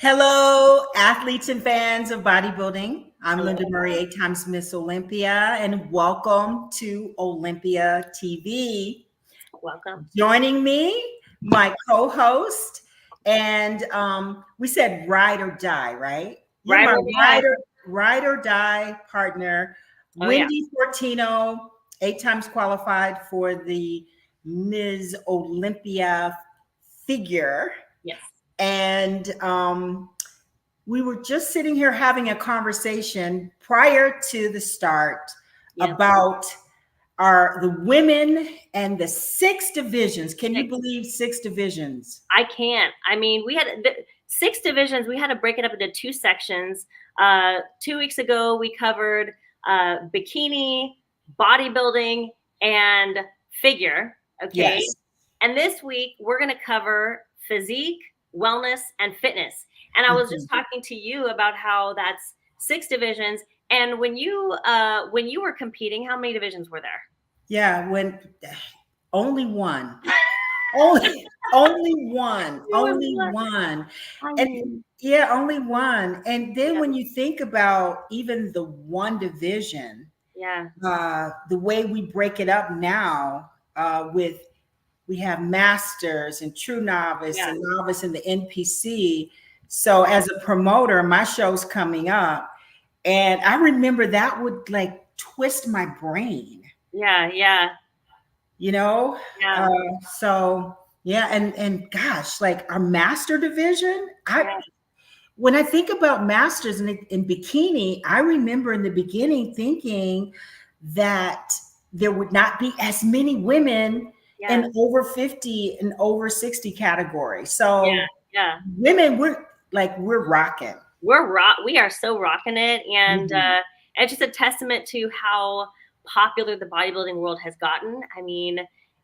Hello, athletes and fans of bodybuilding. I'm Lenda Murray, 8 times Miss Olympia, and welcome to Olympia TV. Welcome. Joining me, my co-host, and we said ride or die, right? You're my ride or die partner, Wendy Fortino, 8 times qualified for the Ms. Olympia figure. Yes. And we were just sitting here having a conversation prior to the start about the women and the 6 divisions. Can you believe 6 divisions? I can't. I mean, we had 6 divisions. We had to break it up into 2 sections. 2 weeks ago, we covered bikini, bodybuilding, and figure. Okay. Yes. And this week, we're going to cover physique, wellness, and fitness. And I was just talking to you about how that's 6 divisions. And when you were competing, how many divisions were there? Yeah, only one. only one. Only one. And yeah, only one. And then when you think about even the one division, the way we break it up now, we have masters and true novice and novice in the NPC. So as a promoter, my show's coming up, and I remember that would like twist my brain. Yeah. You know? Yeah. And gosh, like our master division, when I think about masters in bikini, I remember in the beginning thinking that there would not be as many women in over 50 and over 60 category. So women, we're rocking. We are so rocking it. And it's just a testament to how popular the bodybuilding world has gotten. I mean,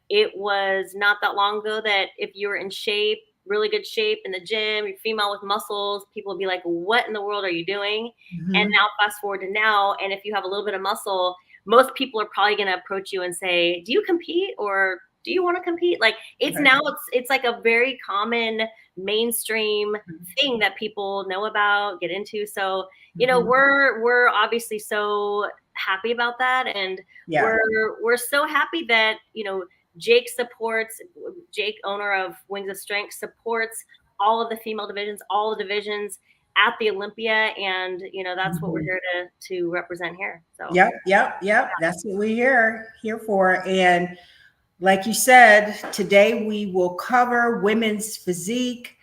it was not that long ago that if you were in shape, really good shape in the gym, you're female with muscles, people would be like, what in the world are you doing? And now fast forward to now, and if you have a little bit of muscle, most people are probably going to approach you and say, do you compete, or do you want to compete? Like it's like a very common mainstream thing that people know about, get into. So, you know, we're obviously so happy about that. And we're so happy that, you know, Jake, owner of Wings of Strength, supports all of the female divisions, all the divisions at the Olympia. And, you know, that's what we're here to represent here. So Yep. That's what we're here for. And like you said, today we will cover women's physique,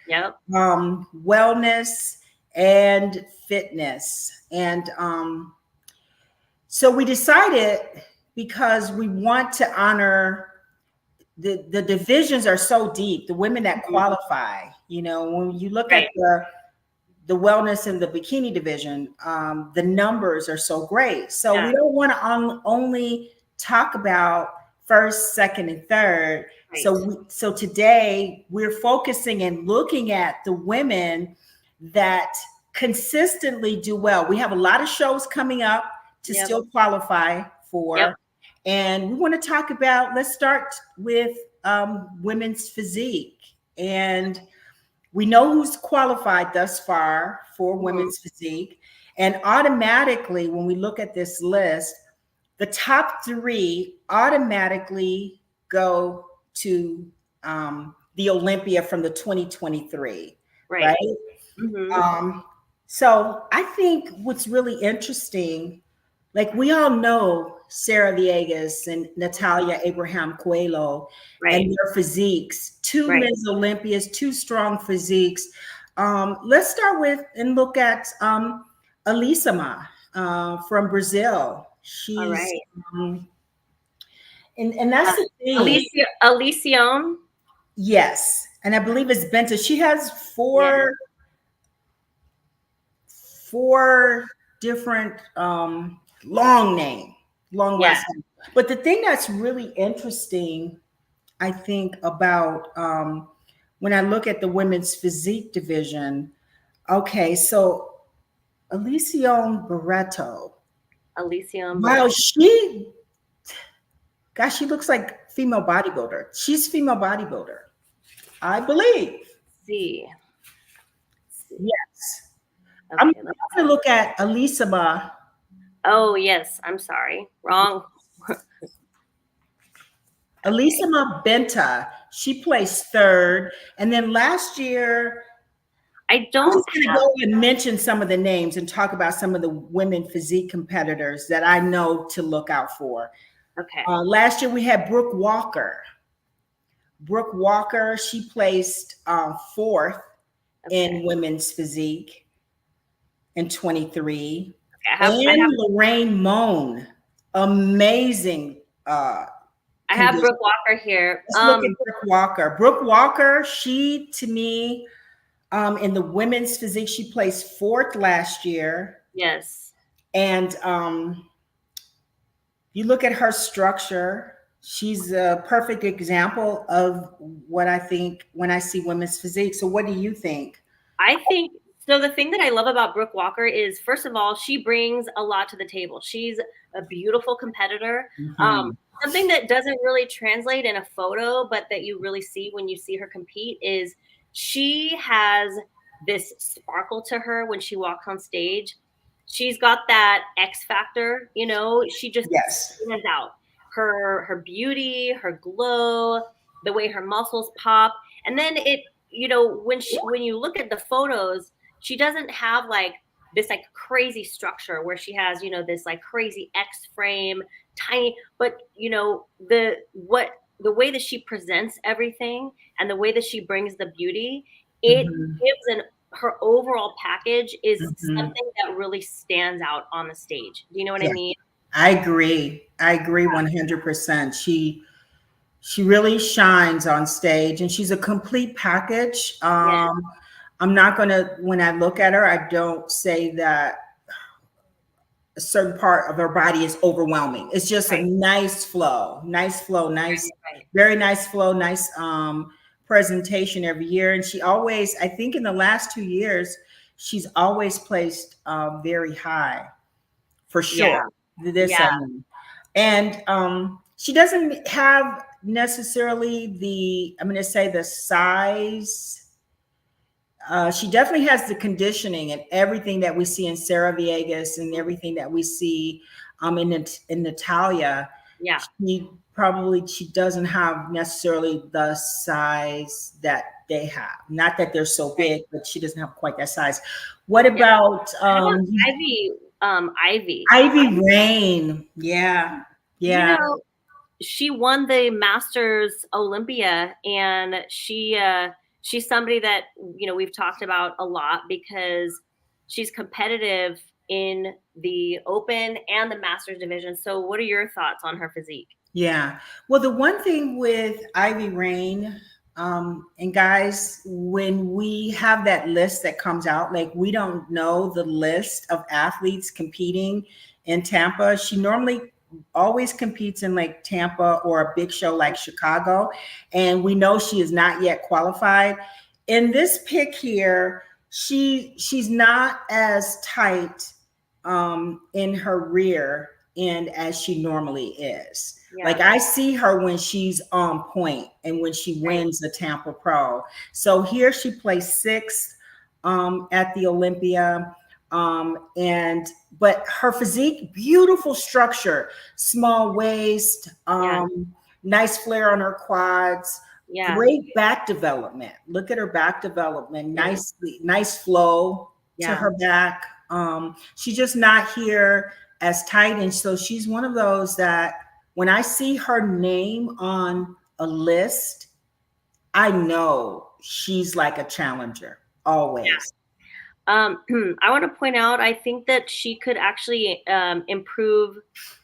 wellness, and fitness. And so we decided, because we want to honor the divisions are so deep, the women that qualify. You know, when you look at the wellness and the bikini division, the numbers are so great. So we don't want to only talk about first, second, and third. So today we're focusing and looking at the women that consistently do well. We have a lot of shows coming up to still qualify for. And we want to talk about, let's start with women's physique. And we know who's qualified thus far for women's physique. And automatically, when we look at this list, the top 3 automatically go to the Olympia from the 2023, right? So I think what's really interesting, like we all know Sarah Villegas and Natalia Abraham Coelho and their physiques, 2 Ms. Olympias, 2 strong physiques. Let's start with and look at Alisama from Brazil. She's and that's the thing. Alicione. Yes. And I believe it's Benta. She has 4 different long last name. But the thing that's really interesting, I think, about when I look at the women's physique division, so Alicione Barreto. Wow, she looks like female bodybuilder. She's female bodybuilder, I believe. Yes. I'm Okay. going to look at Elisama. Oh, yes. I'm sorry. Wrong. Elisama Benta. She placed third. And then last year, I I'm don't just going to go and mention some of the names and talk about some of the women physique competitors that I know to look out for. Okay. Last year, we had Brooke Walker. Brooke Walker, she placed fourth in women's physique in 23. And Lorraine Moan, amazing. I have Brooke Walker here. Let's look at Brooke Walker. Brooke Walker, she, to me, in the women's physique, she placed fourth last year. Yes. And you look at her structure, she's a perfect example of what I think when I see women's physique. So what do you think? I think, so the thing that I love about Brooke Walker is, first of all, she brings a lot to the table. She's a beautiful competitor. Something that doesn't really translate in a photo, but that you really see when you see her compete is she has this sparkle to her when she walks on stage. She's got that X factor, you know, she just stands out. Her beauty, her glow, the way her muscles pop. And then it, you know, when you look at the photos, she doesn't have like this like crazy structure where she has, you know, this like crazy X frame, tiny, but you know, the way that she presents everything and the way that she brings the beauty, it gives her overall package is something that really stands out on the stage. Do you know what I mean? I agree. I agree 100%. She really shines on stage and she's a complete package. I'm not going to, when I look at her, I don't say that a certain part of her body is overwhelming. It's just a nice flow, very nice flow, nice presentation every year. And she always, I think in the last 2 years, she's always placed very high for sure. And she doesn't have necessarily the, I'm going to say the size. She definitely has the conditioning and everything that we see in Sarah Viegas and everything that we see in Natalia. She doesn't have necessarily the size that they have. Not that they're so big, but she doesn't have quite that size. What about Ivy Rain? Yeah. You know, she won the Masters Olympia, and she's somebody that, you know, we've talked about a lot because she's competitive in the Open and the Masters division. So what are your thoughts on her physique? Yeah. Well, the one thing with Ivy Rain, and guys, when we have that list that comes out, like we don't know the list of athletes competing in Tampa. She normally always competes in like Tampa or a big show like Chicago. And we know she is not yet qualified. In this pic here, she's not as tight in her rear end as she normally is. Like I see her when she's on point and when she wins the Tampa Pro. So here she placed sixth at the Olympia. But her physique, beautiful structure, small waist, nice flare on her quads, great back development. Look at her back development, nice flow to her back. She's just not here as tight. And so she's one of those that when I see her name on a list, I know she's like a challenger always. I want to point out, I think that she could actually improve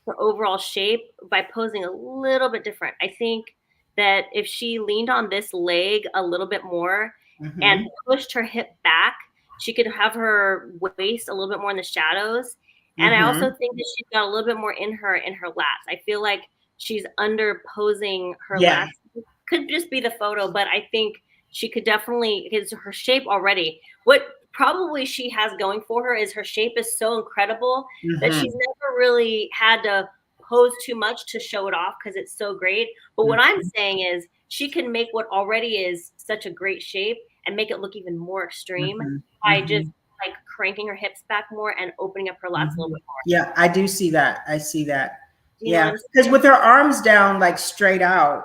her overall shape by posing a little bit different. I think that if she leaned on this leg a little bit more and pushed her hip back, she could have her waist a little bit more in the shadows. And I also think that she's got a little bit more in her lats. I feel like she's under posing her lats. It could just be the photo, but I think she could definitely, because her shape already, what probably she has going for her is her shape is so incredible that she's never really had to pose too much to show it off because it's so great. But what I'm saying is she can make what already is such a great shape and make it look even more extreme Mm-hmm. by Mm-hmm. just like cranking her hips back more and opening up her lats a little bit more. Yeah, I do see that. I see that. Do you know what Yeah, I'm because saying? with her arms down, like straight out,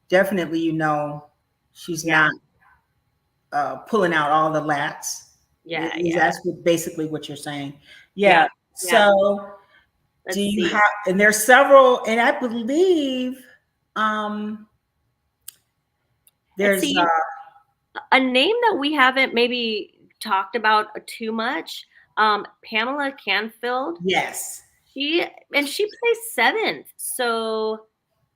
definitely, you know, she's Yeah. not pulling out all the lats. Yeah, That's basically what you're saying. yeah, Yeah. yeah. So Let's do you see. have, and there's several, and I believe Let's there's see. A name that we haven't maybe talked about too much, Pamela Canfield. yes. She placed 7th. So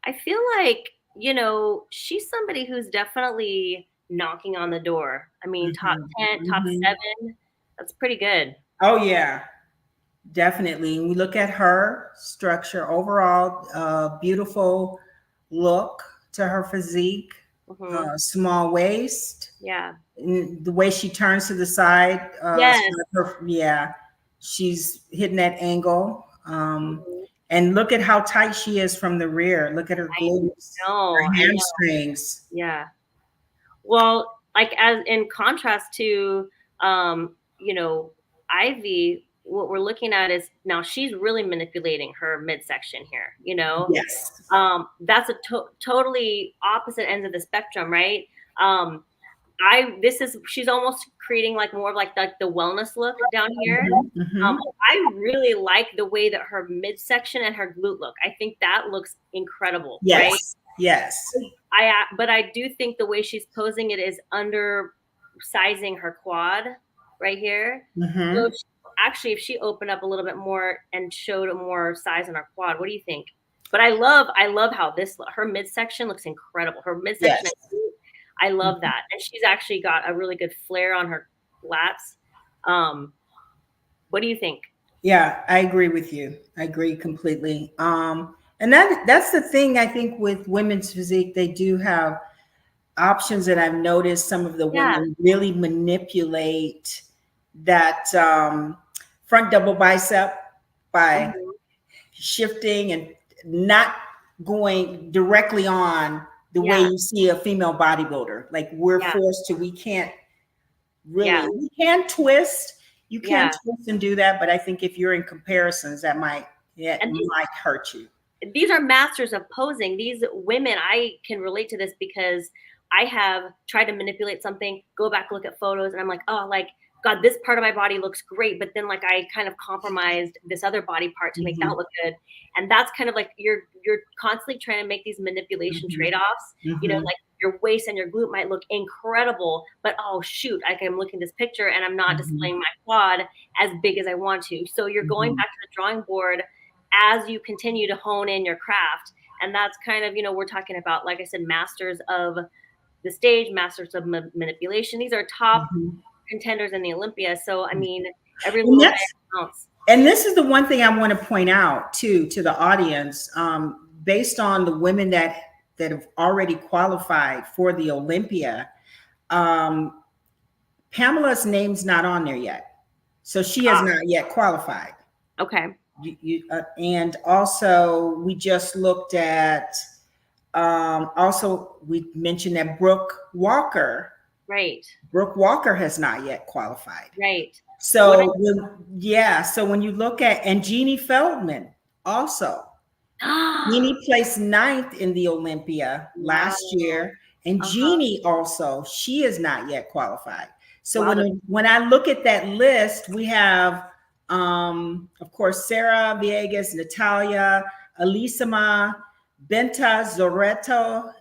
I feel like, you know, she's somebody who's definitely knocking on the door. I mean, top 10, top 7, that's pretty good. Oh yeah, definitely. And we look at her structure overall, beautiful look to her physique, Mhm. small waist, Yeah. and the way she turns to the side. Yes. Yeah, she's hitting that angle. Mhm. And look at how tight she is from the rear. Look at her glutes, her I know. hamstrings. Yeah. Well, like as in contrast to you know, Ivy, what we're looking at is now she's really manipulating her midsection here, you know. Yes. That's a totally opposite ends of the spectrum, right? She's almost creating like more of like the wellness look down here. I really like the way that her midsection and her glute look. I think that looks incredible, right? Yes. Yes. But I do think the way she's posing it is undersizing her quad right here. So actually, if she opened up a little bit more and showed more size on her quad, what do you think? But I love how her midsection looks incredible. Her midsection, Yes. I love that, and she's actually got a really good flare on her lats. What do you think? Yeah, I agree with you. I agree completely. And that's the thing, I think, with women's physique, they do have options, and I've noticed some of the women really manipulate that front double bicep by shifting and not going directly on the way you see a female bodybuilder. Like we're forced to, we can't really, we can twist, you can twist and do that, but I think if you're in comparisons, that might hurt you. These are masters of posing. These women, I can relate to this because I have tried to manipulate something, go back, look at photos, and I'm like, oh, like, God, this part of my body looks great, but then like I kind of compromised this other body part to make that look good. And that's kind of like you're constantly trying to make these manipulation trade-offs. You know, like your waist and your glute might look incredible, but oh shoot, like I'm looking at this picture and I'm not displaying my quad as big as I want to. So you're going back to the drawing board as you continue to hone in your craft. And that's kind of, you know, we're talking about, like I said, masters of the stage, masters of manipulation. These are top contenders in the Olympia. So, I mean, every little bit counts. And this is the one thing I want to point out too, to the audience, based on the women that have already qualified for the Olympia, Pamela's name's not on there yet. So she has not yet qualified. Okay. And also we just looked at, also we mentioned that Brooke Walker. Right. Brooke Walker has not yet qualified. Right. So so when you look at, and Jeannie Feldman also, Jeannie placed 9th in the Olympia last year, and Jeannie also, she is not yet qualified. So when I look at that list, we have, of course, Sarah Viegas, Natalia, Elisama, Benta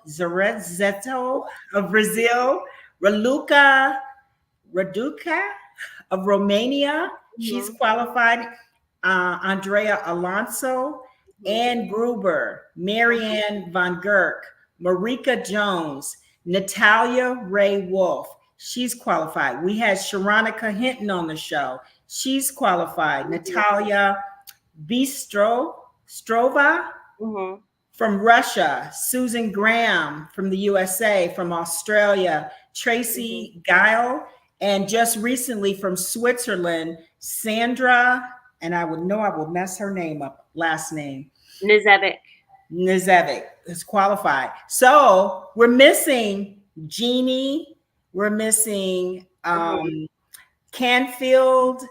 Zorezeto of Brazil, Raduca of Romania, she's qualified, Andrea Alonso, Ann Gruber, Marianne Von Gerk, Marika Jones, Natalia Ray Wolf, she's qualified. We had Sharonica Hinton on the show, she's qualified. Natalia Bistrova from Russia, Susan Graham from the USA, from Australia, Tracy Guile, and just recently from Switzerland, Sandra, and I would know I will mess her name up, last name. Nizevic is qualified. So we're missing Jeannie we're missing Mhm. Canfield,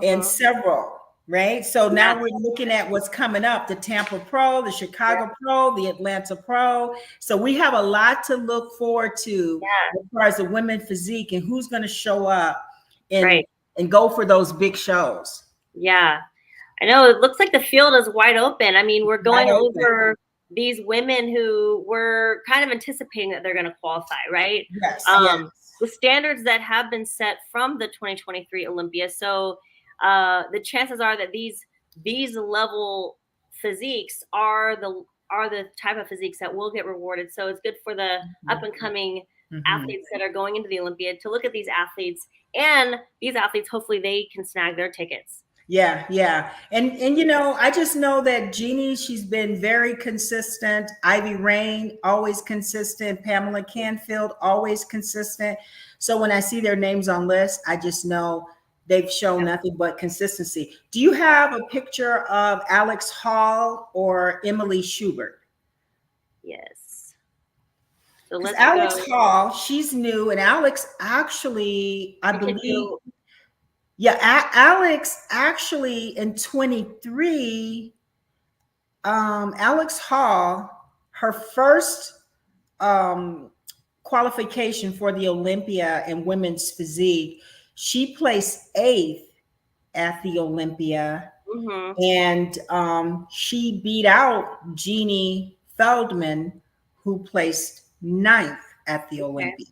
and Mhm. several, right? So Yeah. now we're looking at what's coming up, the Tampa Pro, the Chicago Pro, the Atlanta Pro. So we have a lot to look forward to Yeah. as far as the women physique and who's going to show up and Right. and go for those big shows. Yeah. I know it looks like the field is wide open. I mean, we're Wide going open. over these women who were kind of anticipating that they're going to qualify, right? Yes, yes. With standards that have been set from the 2023 Olympia. So the chances are that these level physiques are the type of physiques that will get rewarded. So it's good for the up and coming athletes that are going into the Olympia to look at these athletes, and these athletes, hopefully they can snag their tickets. Yeah, yeah. And you know, I just know that Jeannie, she's been very consistent. Ivy Rain, always consistent. Pamela Canfield, always consistent. So when I see their names on lists, I just know they've shown nothing but consistency. Do you have a picture of Alex Hall or Emily Schubert? Yes. So Because let's Alex go. Hall, she's new, and Alex actually, I We could believe, do. yeah, Alex actually in 23, Alex Hall, her first qualification for the Olympia in women's physique, she placed 8th at the Olympia, Mhm. and she beat out Jeannie Feldman, who placed 9th at the Okay. Olympia.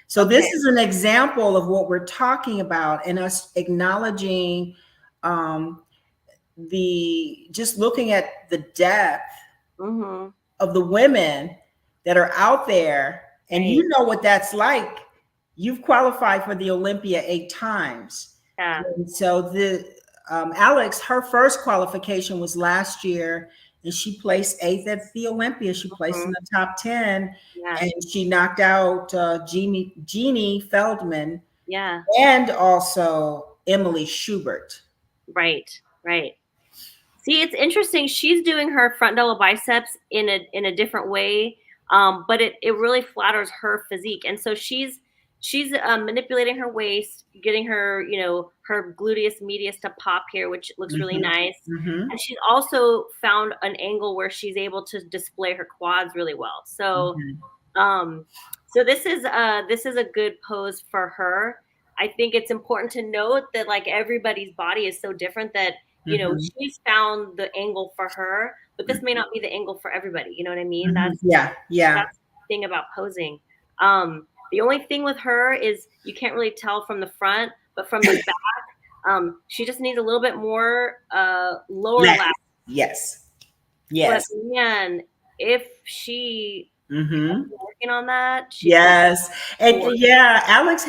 So this Okay. is an example of what we're talking about, and us acknowledging the just looking at the depth Mhm. of the women that are out there, and Right. you know what that's like. You've qualified for the Olympia 8 times. Yeah. And so the Alex, her first qualification was last year, and she placed 8th at the Olympia. She placed in Mhm. the top 10, Yeah. and she knocked out Jeannie Feldman Yeah. and also Emily Schubert. Right. Right. See, it's interesting. She's doing her front double biceps in a different way, but it really flatters her physique, and so she's manipulating her waist, getting her her gluteus medius to pop here, which looks really Mhm. nice. Mhm. And she's also found an angle where she's able to display her quads really well. So Mhm. um, this is a good pose for her. I think it's important to note that like everybody's body is so different that Mhm. she's found the angle for her, but this may not be the angle for everybody. You know what I mean? Mhm. Yeah, yeah. That's the thing about posing. The only thing with her is you can't really tell from the front, but from the back, she just needs a little bit more lower Left. lat. Yes. But Yes. man, if she kept Mm-hmm. working on that, she could Yes. And soar. yeah, Alex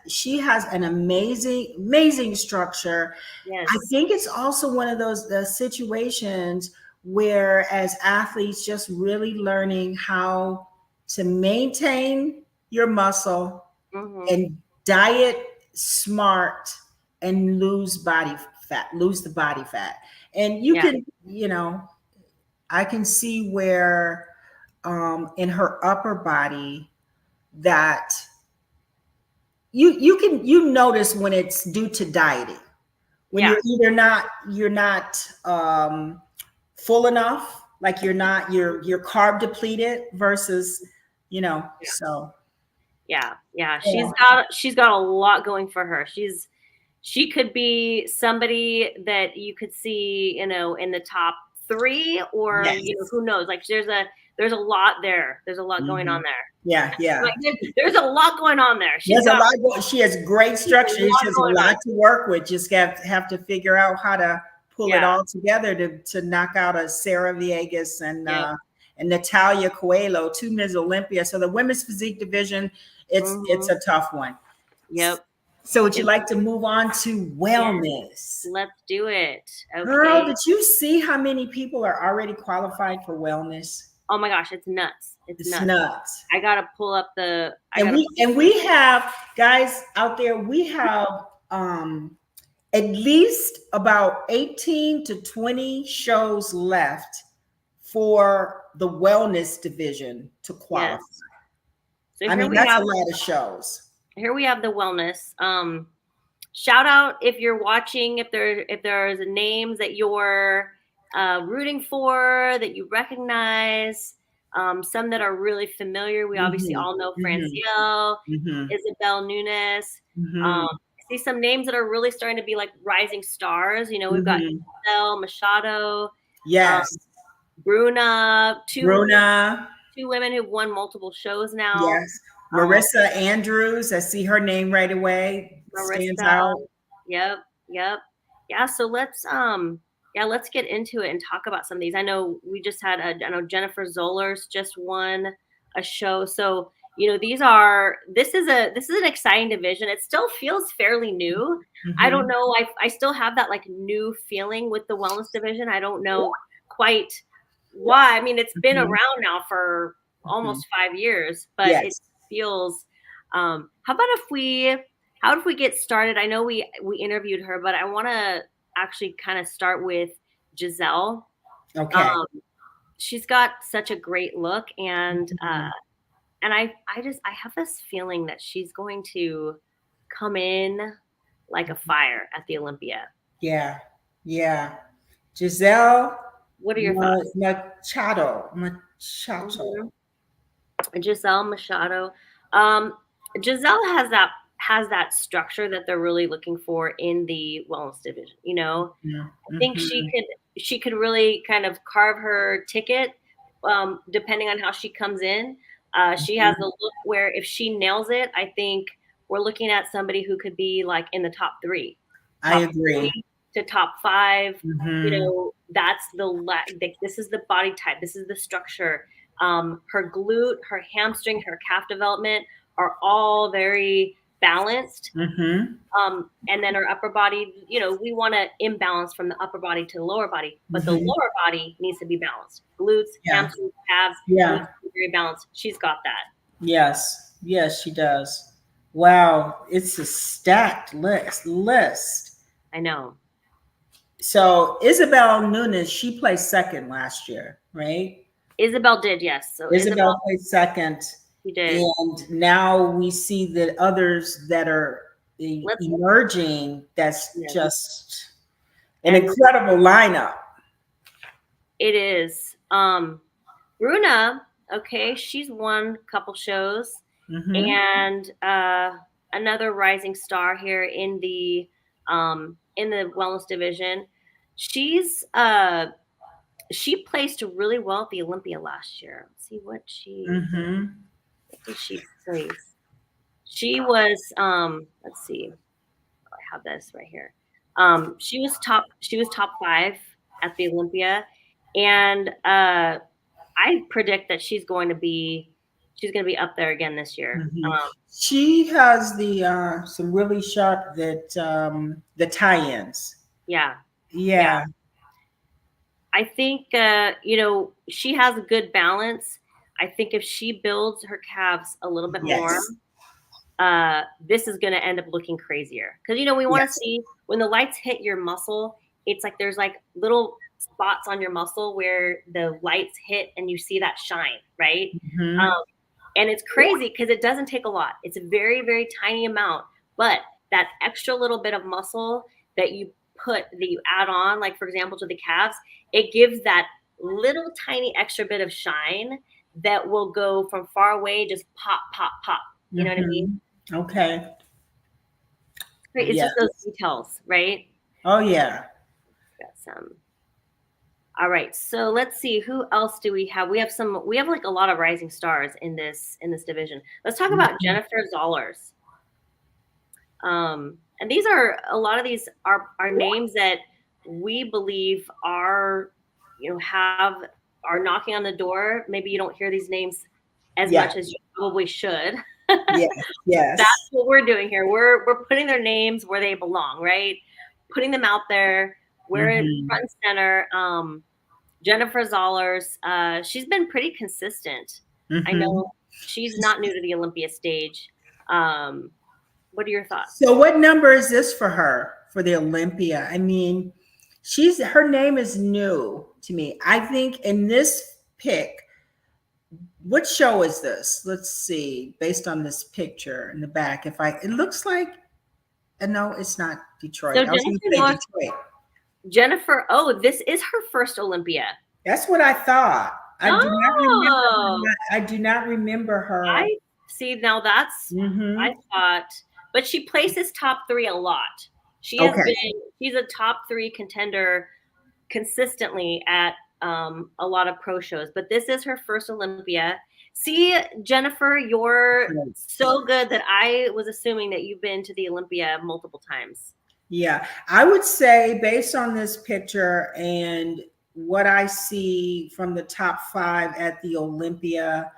she has an amazing structure. I Yes. think it's also one of those the situations where as athletes just really learning how to maintain your muscle Mm-hmm. and diet smart and lose the body fat. And you Yeah. can, I can see where in her upper body that you notice when it's due to dieting, when Yeah. you're not full enough, like you're carb depleted versus so Yeah. Yeah. yeah. She's got a lot going for her. She could be somebody that you could see, in the top 3, or Yes. who knows? Like there's a lot there. There's a lot going Hmm. on there. Yeah, yeah. Like there's a lot going on there. There's a lot she has great She's a structure. She lot has a going on. lot to work with. Just have to figure out how to pull it Yeah. all together to knock out a Sarah Viegas Yep. And Natalia Coelho, 2 Ms. Olympia. So the women's physique division, it's Mm-hmm. a tough one. Yep. So would you like to move on to Yeah. wellness? Let's do it. Girl, Okay. did you see how many people are already qualified for wellness? Oh my gosh, it's nuts. It's It's nuts. nuts. I gotta pull up the. And we have guys out there. We have at least about 18 to 20 shows left for the wellness division to qualify. Yes. So I here mean, we that's a have. lot of shows. here we have the wellness. Shout out if you're watching, if there's names that you're rooting for, that you recognize, some that are really familiar. We obviously all know Francielle, Isabel Nunes. I see some names that are really starting to be like rising stars. You know, we've got Isabel Machado, yes, Bruna, two women who've won multiple shows now. Yes, Marissa Andrews. I see her name right away. Stands out. Yep. Yeah. So let's get into it and talk about some of these. I know we just had I know Jennifer Zollers just won a show. So, you know, this is an exciting division. It still feels fairly new. I don't know. I still have that like new feeling with the wellness division. I don't know quite why. I mean, it's been around now for almost 5 years, but it feels, how about if we get started? I know we interviewed her, but I want to actually kind of start with Giselle. Okay. She's got such a great look, and I have this feeling that she's going to come in like a fire at the Olympia. Yeah. Giselle. What are your thoughts? Machado. Giselle Machado. Giselle has that structure that they're really looking for in the wellness division. You know, I think she could really kind of carve her ticket, depending on how she comes in. She has a look where if she nails it, I think we're looking at somebody who could be like in the top 3. I agree. To top 5. You know, that's this is the body type. This is the structure. Her glute, her hamstring, her calf development are all very balanced. And then her upper body, you know, we want to imbalance from the upper body to the lower body, but the lower body needs to be balanced. Glutes, hamstrings, calves, needs to be very balanced. She's got that. Yes, she does. Wow, it's a stacked list. I know. So Isabel Nunes, she placed second last year, right? Isabel did, yes. So Isabel placed second. She did. And now we see the others that are emerging. That's just an incredible lineup. It is. Bruna, okay, she's won a couple shows, and another rising star here in the wellness division. She placed really well at the Olympia last year. Let's see what did she place? She was let's see. I have this right here. She was top 5 at the Olympia, and I predict that she's going to be up there again this year. She has the some really sharp the tie-ins. Yeah. I think you know, she has a good balance. I think if she builds her calves a little bit more, this is going to end up looking crazier. Because, you know, we want to see when the lights hit your muscle, it's like there's like little spots on your muscle where the lights hit and you see that shine, right? And it's crazy because it doesn't take a lot. It's a very, very tiny amount. But that extra little bit of muscle that you add on, like, for example, to the calves, it gives that little tiny extra bit of shine that will go from far away, just pop, pop, pop. You know what I mean? Okay. Great. It's just those details, right? Oh, yeah. Got some. All right. So let's see. Who else do we have? We have like a lot of rising stars in this division. Let's talk about Jennifer Zollers. And these are a lot of these are names that we believe are, you know, are knocking on the door. Maybe you don't hear these names as much as you probably should. Yes. That's what we're doing here. We're putting their names where they belong, right? Putting them out there. We're in front and center. Jennifer Zollers, she's been pretty consistent. I know she's not new to the Olympia stage. What are your thoughts? So what number is this for her for the Olympia? I mean, her name is new to me. I think in this pick, What show is this? Let's see. Based on this picture in the back, it looks like, no, it's not Detroit. So I was going to say Detroit. Jennifer, oh, this is her first Olympia. That's what I thought. I do not remember. Oh. I do not remember her. I see. Now that's I thought, but she places top 3 a lot. She has been. She's a top 3 contender consistently at a lot of pro shows. But this is her first Olympia. See, Jennifer, you're so good that I was assuming that you've been to the Olympia multiple times. Yeah, I would say based on this picture and what I see from the top 5 at the Olympia,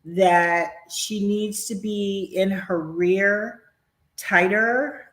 that she needs to be in her rear tighter.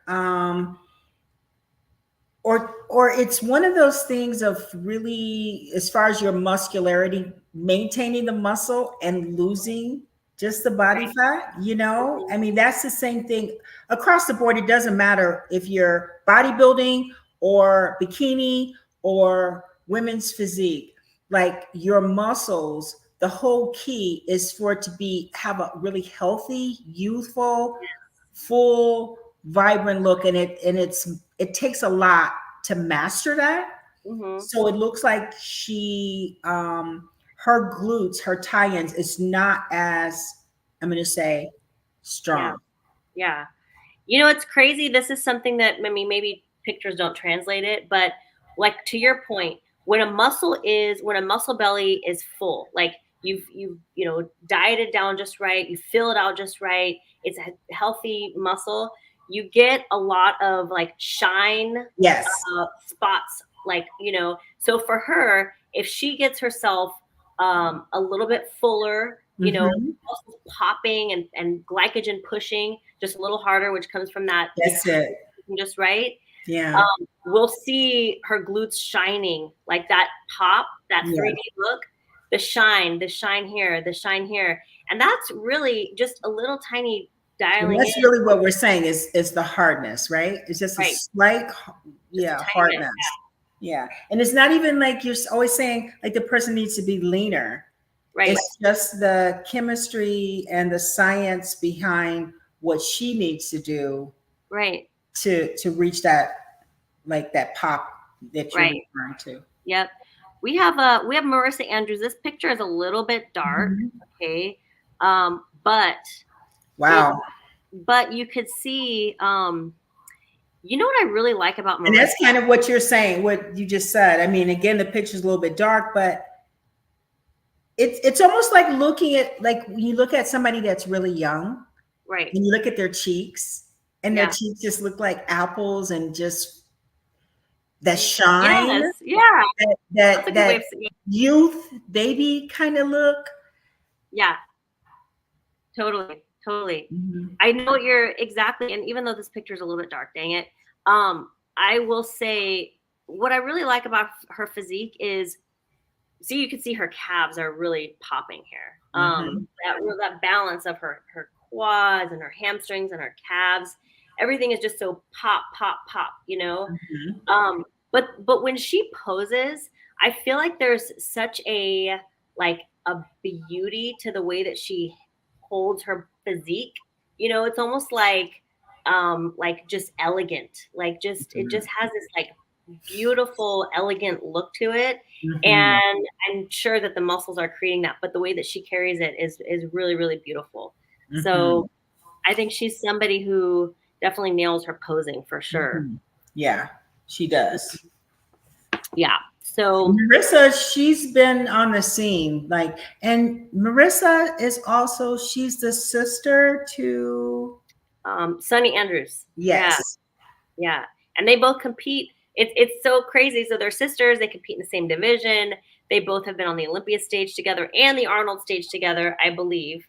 Or it's one of those things of really, as far as your muscularity, maintaining the muscle and losing just the body fat, you know? I mean, that's the same thing across the board. It doesn't matter if you're bodybuilding or bikini or women's physique, like your muscles, the whole key is for it to have a really healthy, youthful, full, vibrant look. And it takes a lot to master that. So it looks like her glutes, her tie-ins is not as, I'm going to say, strong. Yeah. You know, it's crazy. This is something that, I mean, maybe pictures don't translate it, but like to your point, when a muscle belly is full, like you've dieted down just right, you fill it out just right, it's a healthy muscle, you get a lot of like shine spots, like, so for her, if she gets herself a little bit fuller, muscles popping and glycogen pushing just a little harder, which comes from that. That's it. Just right. Yeah. We'll see her glutes shining, like that pop, that 3D look, the shine here, the shine here. And that's really just a little tiny dialing. That's really what we're saying is the hardness, right? It's just a slight, hardness. Yeah. And it's not even like you're always saying like the person needs to be leaner. Right. It's just the chemistry and the science behind what she needs to do. Right. To reach that, like that pop that you're referring to. Yep. We have Marissa Andrews. This picture is a little bit dark. Okay. But wow. But you could see, you know what I really like about Marissa? And that's kind of what you're saying, what you just said. I mean, again, the picture's a little bit dark, but it's almost like looking at, like when you look at somebody that's really young, right? And you look at their cheeks, and their cheeks just look like apples, and just that shine, that youth baby kind of look. Yeah, totally. I know you're exactly, and even though this picture is a little bit dark, dang it, I will say what I really like about her physique is, you can see her calves are really popping here. That balance of her quads and her hamstrings and her calves, everything is just so pop, but when she poses, I feel like there's such a beauty to the way that she holds her physique. It's almost like just elegant, it just has this beautiful, elegant look to it. And I'm sure that the muscles are creating that, but the way that she carries it is really, really beautiful. So I think she's somebody who definitely nails her posing for sure. Yeah, she does. Yeah. So Marissa, she's been on the scene, and Marissa is also, she's the sister to Sunny Andrews. Yes. Yeah. And they both compete. It's so crazy. So they're sisters. They compete in the same division. They both have been on the Olympia stage together and the Arnold stage together, I believe.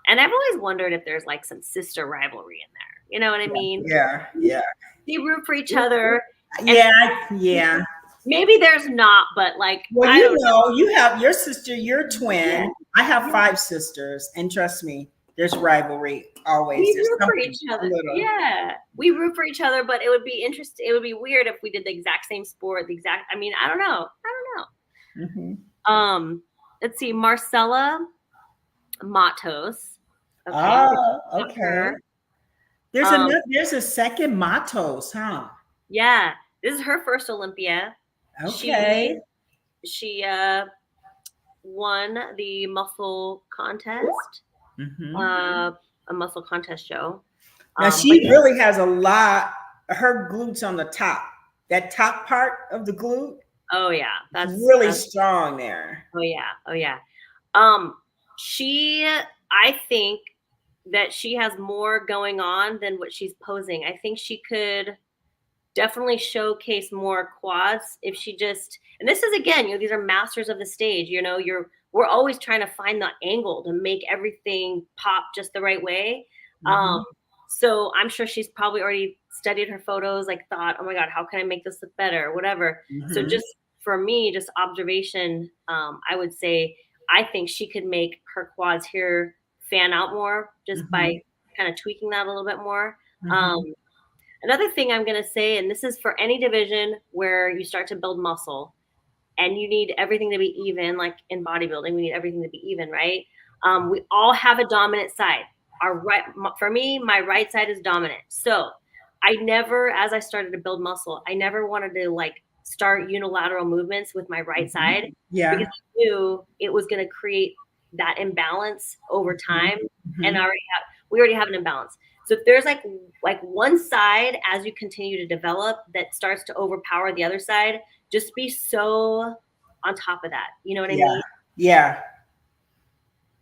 And I've always wondered if there's some sister rivalry in there. You know what I mean? Yeah. They root for each other. Yeah. Maybe there's not, but well, you have your sister, you're twin. Yeah. I have 5 sisters, and trust me, there's rivalry always. We root for each other. Yeah, we root for each other, but it would be interesting. It would be weird if we did the exact same sport. I mean, I don't know. let's see, Marcella Matos. Okay. Oh, okay. Her. There's a second Matos, huh? Yeah, this is her first Olympia. Okay. She won the muscle contest, a muscle contest show. Now she really has a lot. Her glutes on the top, that top part of the glute. Oh yeah, that's really strong there. Oh yeah. I think that she has more going on than what she's posing. I think she could definitely showcase more quads if she just, and this is again, these are masters of the stage, we're always trying to find the angle to make everything pop just the right way. So I'm sure she's probably already studied her photos, like thought, oh my God, how can I make this look better or whatever. So just for me, just observation, I would say, I think she could make her quads here fan out more just by kind of tweaking that a little bit more. Another thing I'm going to say, and this is for any division where you start to build muscle and you need everything to be even, like in bodybuilding, we need everything to be even, right? We all have a dominant side. For me, my right side is dominant. So I never, as I started to build muscle, I never wanted to like start unilateral movements with my right side. Yeah. Because I knew it was going to create that imbalance over time. And we already have an imbalance. So if there's like one side, as you continue to develop, that starts to overpower the other side, just be so on top of that. You know what I mean? Yeah.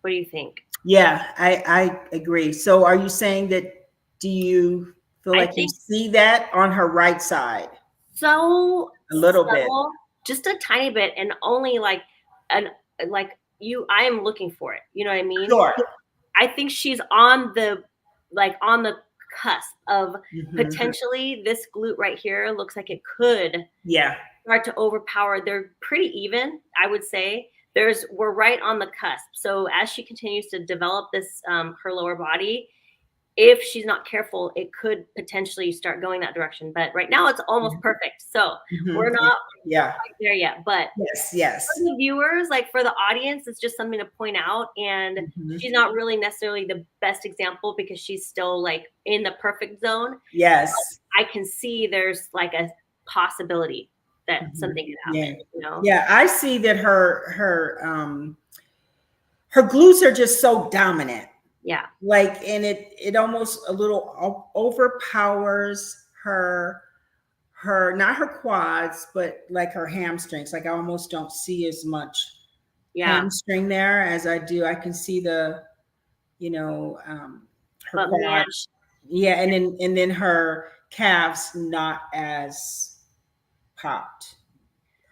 What do you think? Yeah, I agree. So are you saying that, do you feel like you see that on her right side? So a little bit, just a tiny bit, and only I am looking for it. You know what I mean? Sure. I think she's on the cusp of potentially this glute right here looks like it could start to overpower. They're pretty even, I would say. We're right on the cusp. So as she continues to develop this, her lower body, if she's not careful, it could potentially start going that direction. But right now it's almost perfect. So we're not quite there yet. But yes. For the viewers, like for the audience, it's just something to point out. And she's not really necessarily the best example because she's still like in the perfect zone. Yes. But I can see there's like a possibility that something could happen. Yeah, I see that her glutes are just so dominant. Yeah. And it almost a little overpowers her not her quads, but like her hamstrings. Like I almost don't see as much hamstring there as I do. I can see the, her quads. Yeah, and then her calves not as popped.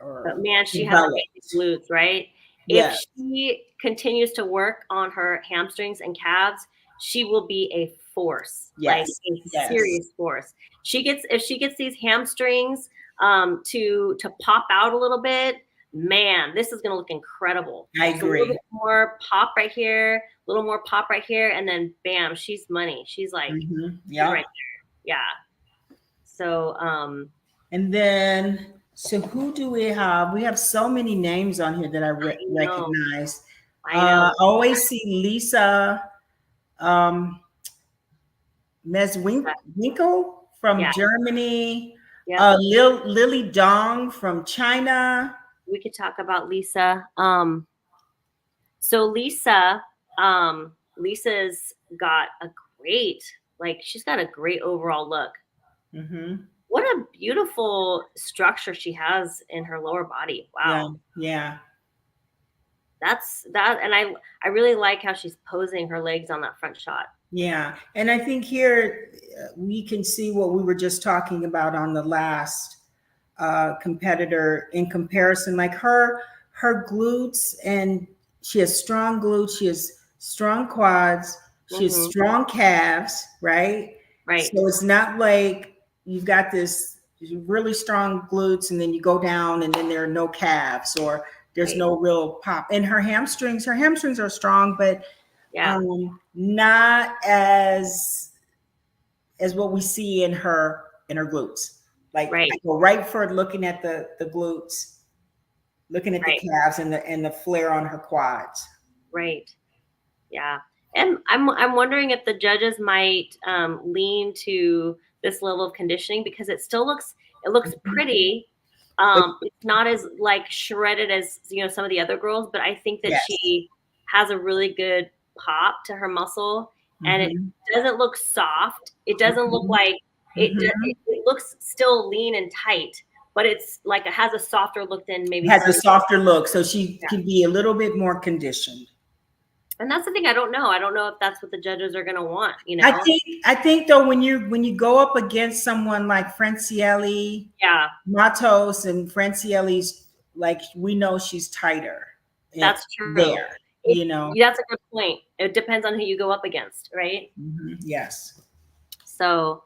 But man, she has amazing glutes, right? If she continues to work on her hamstrings and calves, she will be a force, like a serious force. If she gets these hamstrings to pop out a little bit, man, this is going to look incredible. I agree. A little bit more pop right here, a little more pop right here, and then bam, she's money. She's like she's right there. Yeah. So and then. So who do we have? We have so many names on here that I recognize. I always see Lisa Mezwinkel from Germany. Lily Dong from China. We could talk about Lisa. So Lisa's got a great, she's got a great overall look. What a beautiful structure she has in her lower body. Wow. Yeah. That's that. And I really like how she's posing her legs on that front shot. Yeah. And I think here we can see what we were just talking about on the last competitor in comparison, like her glutes, and she has strong glutes. She has strong quads. She has strong calves, right? Right. So it's not like you've got this really strong glutes and then you go down and then there are no calves or there's no real pop. And her hamstrings are strong, but not as what we see in her glutes. Like I go right for looking at the glutes. looking at the calves and the flare on her quads. Right. Yeah. And I'm wondering if the judges might lean to this level of conditioning, because it looks pretty. It's not as like shredded as, you know, some of the other girls, but I think that she has a really good pop to her muscle, and it doesn't look soft. It doesn't look like it looks still lean and tight, but it's like it has a softer look than maybe has a softer look, so she can be a little bit more conditioned. And that's the thing. I don't know if that's what the judges are going to want. You know, I think though, when you go up against someone like Francielli, Matos, and Francielli's, like, we know she's tighter. That's true. There, you know, that's a good point. It depends on who you go up against, right? Yes. So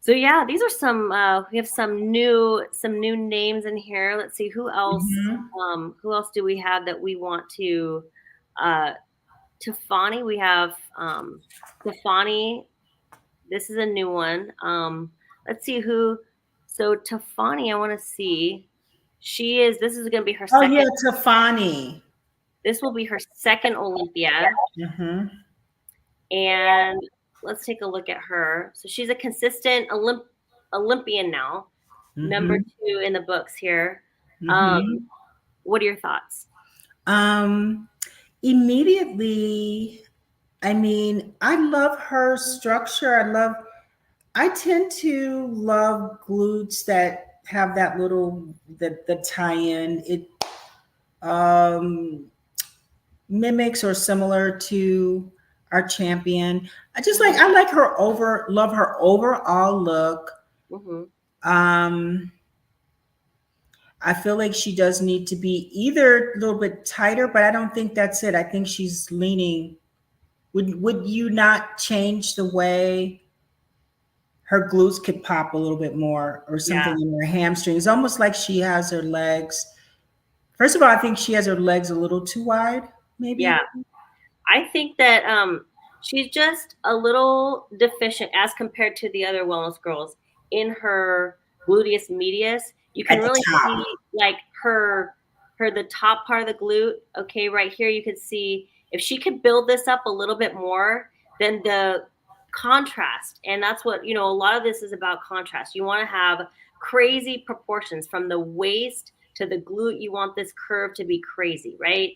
yeah, these are some. We have some new names in here. Let's see who else. Who else do we have that we want to? Tiffany, we have Tiffany. This is a new one. Let's see who. So Tiffany, I want to see. This is going to be her second. Oh yeah, Tiffany. This will be her second Olympia. And let's take a look at her. So she's a consistent Olympian now, number 2 in the books here. What are your thoughts? Immediately, I mean, I love her structure. I tend to love glutes that have that little, the tie-in. It mimics or similar to our champion. I like her love her overall look. I feel like she does need to be either a little bit tighter, but I don't think that's it. I think she's leaning. Would you not change the way her glutes could pop a little bit more, or something in her hamstrings? Almost like she has her legs. First of all, I think she has her legs a little too wide, maybe. Yeah. I think that she's just a little deficient as compared to the other wellness girls in her gluteus medius. You can really see like the top part of the glute. Okay, right here you could see if she could build this up a little bit more, then the contrast, and that's what, you know, a lot of this is about contrast. You want to have crazy proportions from the waist to the glute. You want this curve to be crazy, right?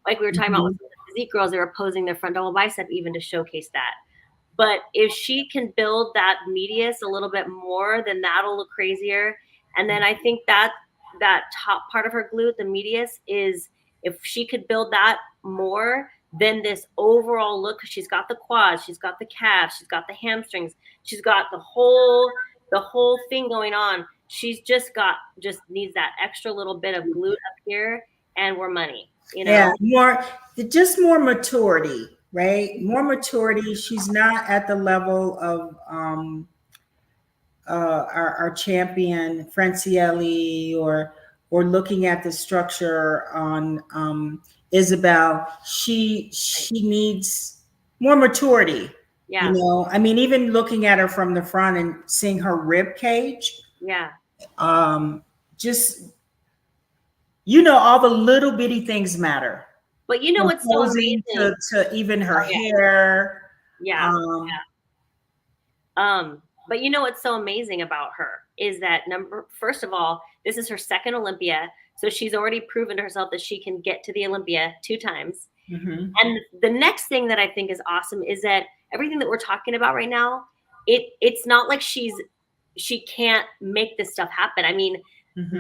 Like we were talking about with the physique girls, they were posing their front double bicep even to showcase that. But if she can build that medius a little bit more, then that'll look crazier. And then I think that top part of her glute, the medius, is, if she could build that more, then this overall look, because she's got the quads, she's got the calves, she's got the hamstrings, she's got the whole thing going on. She's just needs that extra little bit of glute up here, and we're money, you know? Yeah, more maturity, right? More maturity. She's not at the level of our champion Francielli, or looking at the structure on Isabel. She needs more maturity. Yeah. You know, I mean, even looking at her from the front and seeing her rib cage. Yeah. Just, you know, all the little bitty things matter. But you know what's so amazing? To even her hair. Yeah. But you know what's so amazing about her is that, first of all, this is her second Olympia. So she's already proven to herself that she can get to the Olympia 2 times. And the next thing that I think is awesome is that everything that we're talking about right now, it's not like she can't make this stuff happen. I mean,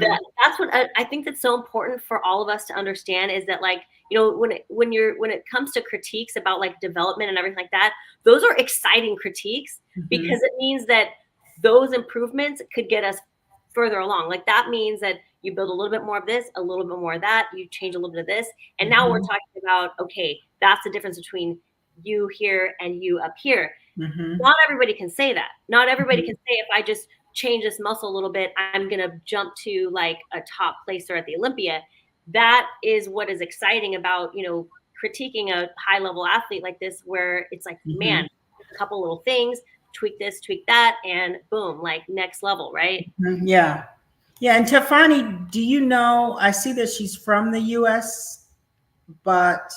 that's what I think that's so important for all of us to understand, is that, like, you know, when it comes to critiques about like development and everything like that, those are exciting critiques, because it means that those improvements could get us further along. Like, that means that you build a little bit more of this, a little bit more of that, you change a little bit of this, and now we're talking about, okay, that's the difference between you here and you up here. Not everybody can say that. Not everybody can say, if I just change this muscle a little bit, I'm going to jump to like a top placer at the Olympia. That is what is exciting about, you know, critiquing a high level athlete like this, where it's like, man, a couple little things, tweak this, tweak that, and boom, like next level, right? Yeah. Yeah, and Tefani, do you know? I see that she's from the U.S., but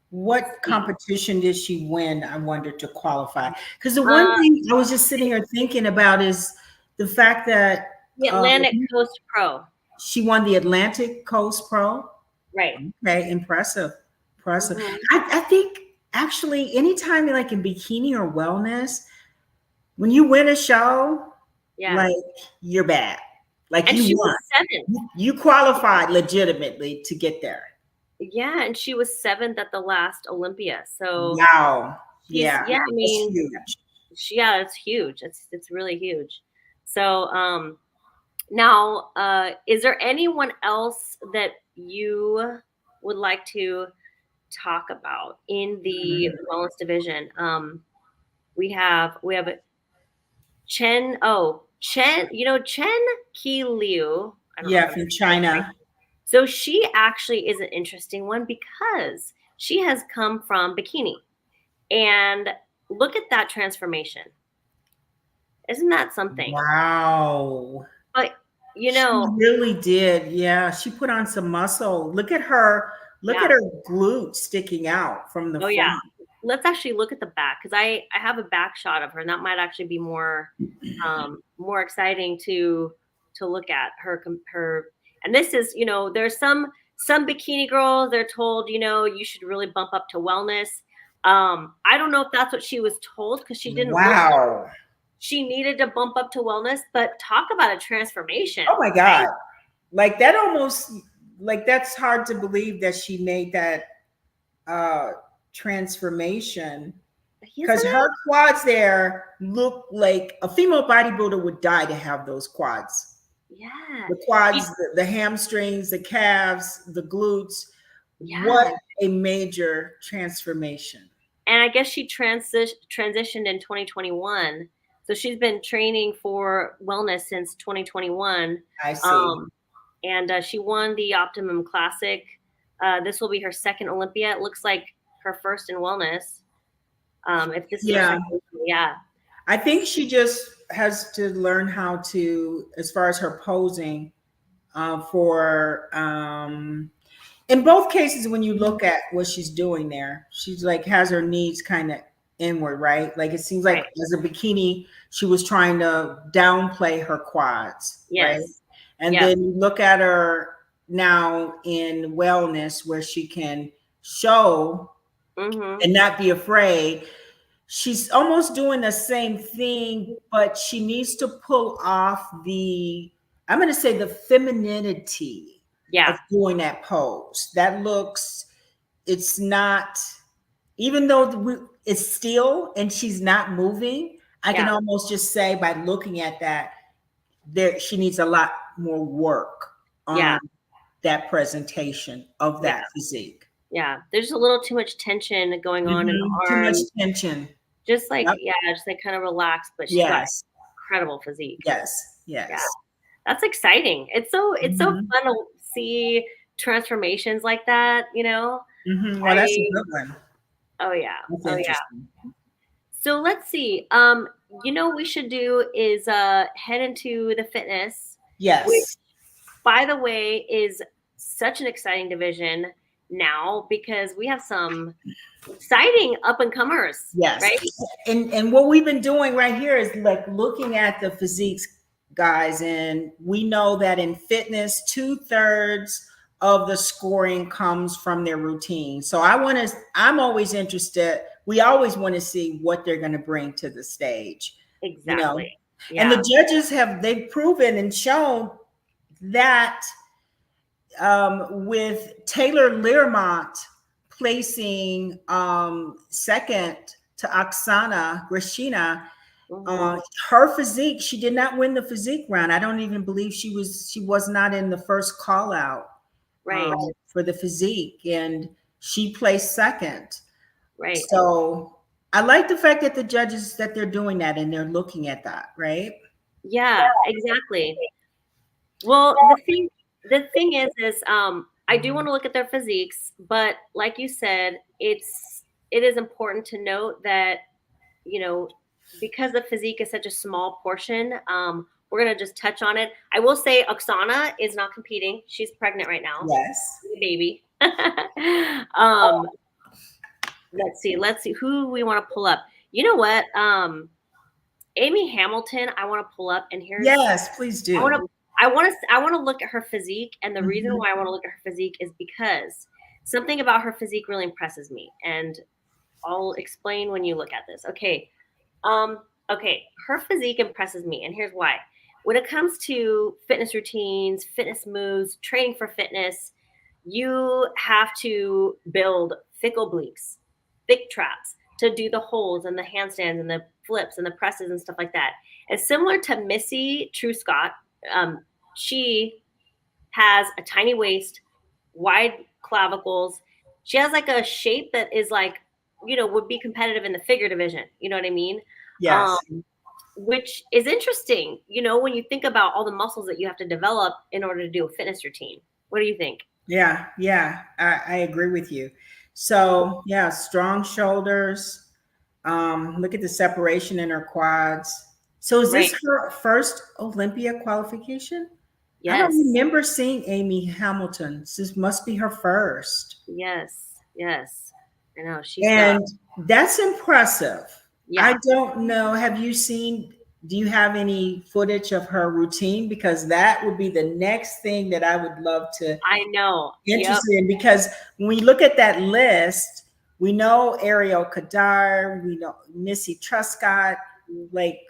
what competition did she win? I wonder to qualify. Because the one thing I was just sitting here thinking about is the fact that The Atlantic Coast Pro. she won the Atlantic Coast Pro. Right. Okay, impressive. I think actually anytime like in bikini or wellness, when you win a show, like you're bad. Like and you she won. was 7th. You qualified legitimately to get there. Yeah, and she was 7th at the last Olympia. So wow. Yeah. I mean, huge. Yeah, it's huge. It's really huge. So now is there anyone else that you would like to talk about in the wellness division? We have Chen, Chen Qi Liu. Yeah, from China. So she actually is an interesting one because she has come from bikini. And look at that transformation. Isn't that something? Wow. But she really did. Yeah, she put on some muscle. Look at her. Look at her glutes sticking out from the front. Yeah. Let's actually look at the back because I have a back shot of her, and that might actually be more exciting to look at her. And this is, there's some bikini girls, they're told, you should really bump up to wellness. I don't know if that's what she was told because she didn't. Wow. She needed to bump up to wellness, but talk about a transformation. Oh my God. Right? Like that almost, like that's hard to believe that she made that transformation because her quads there look like a female bodybuilder would die to have those quads. Yeah. The quads, the hamstrings, the calves, the glutes. Yeah. What a major transformation. And I guess she transitioned in 2021. So she's been training for wellness since 2021. I see. And she won the Optimum Classic. This will be her second Olympia. It looks like her first in wellness. If this is I think she just has to learn how to, as far as her posing, in both cases, when you look at what she's doing there, she's like has her knees kind of inward, right? Like it seems like as a bikini, she was trying to downplay her quads, right? And then you look at her now in wellness where she can show and not be afraid. She's almost doing the same thing, but she needs to pull off I'm going to say the femininity of doing that pose. That looks, it's not, even though it's still and she's not moving, I can almost just say by looking at that, she needs a lot more work on that presentation of that physique. Yeah, there's a little too much tension going on in the arms. Too much tension. Just like, just like kind of relaxed, but she's got incredible physique. Yes. Yeah. That's exciting. It's so fun to see transformations like that, Well, that's a good one. Oh yeah. So let's see. We should do is head into the fitness. Yes. Which, by the way, is such an exciting division now because we have some exciting up and comers. Yes. Right. And what we've been doing right here is like looking at the physiques, guys, and we know that in fitness, 2/3 of the scoring comes from their routine. So I'm always interested. We always want to see what they're going to bring to the stage. Exactly. And the judges they've proven and shown that with Taylor Learmont placing second to Oksana Grishina, her physique, she did not win the physique round. I don't even believe she was not in the first call out for the physique, and she placed second. Right. So I like the fact that the judges that they're doing that and they're looking at that, right? Yeah, exactly. Well, the thing is I do want to look at their physiques, but like you said, it is important to note that, because the physique is such a small portion, we're going to just touch on it. I will say Oksana is not competing. She's pregnant right now. Yes. Baby. Let's see who we want to pull up. You know what? Amy Hamilton, I want to pull up, and here's Yes, please do. I want to look at her physique, and the reason why I want to look at her physique is because something about her physique really impresses me, and I'll explain when you look at this. Okay. Okay, her physique impresses me, and here's why. When it comes to fitness routines, fitness moves, training for fitness, you have to build thick obliques, thick traps to do the holds and the handstands and the flips and the presses and stuff like that. And similar to Missy Truscott, she has a tiny waist, wide clavicles. She has like a shape that is like, would be competitive in the figure division. You know what I mean? Yes. Which is interesting, when you think about all the muscles that you have to develop in order to do a fitness routine. What do you think? Yeah, I agree with you. So yeah, strong shoulders. Look at the separation in her quads. So is this her first Olympia qualification? Yes. I don't remember seeing Amy Hamilton. This must be her first. Yes. I know. That's impressive. Yeah. I don't know. Do you have any footage of her routine? Because that would be the next thing that I would love to interested in, because when we look at that list, we know Ariel Kadar, we know Missy Truscott, like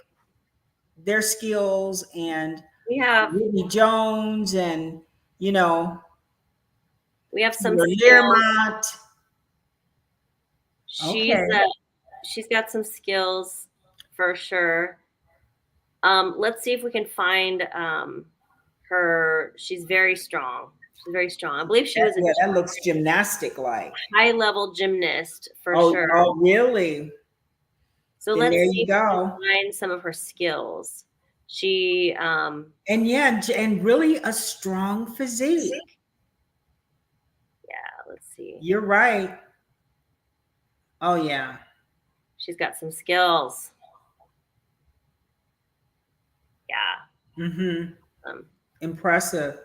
their skills, and we have Whitney Jones, and we have some Learmont. She's got some skills for sure. Let's see if we can find her. She's very strong. I believe she was that looks gymnastic like. High level gymnast for sure. Oh, really? So let's see if we can find some of her skills. She and really a strong physique. Yeah, let's see. You're right. Oh yeah. She's got some skills. Yeah. Impressive.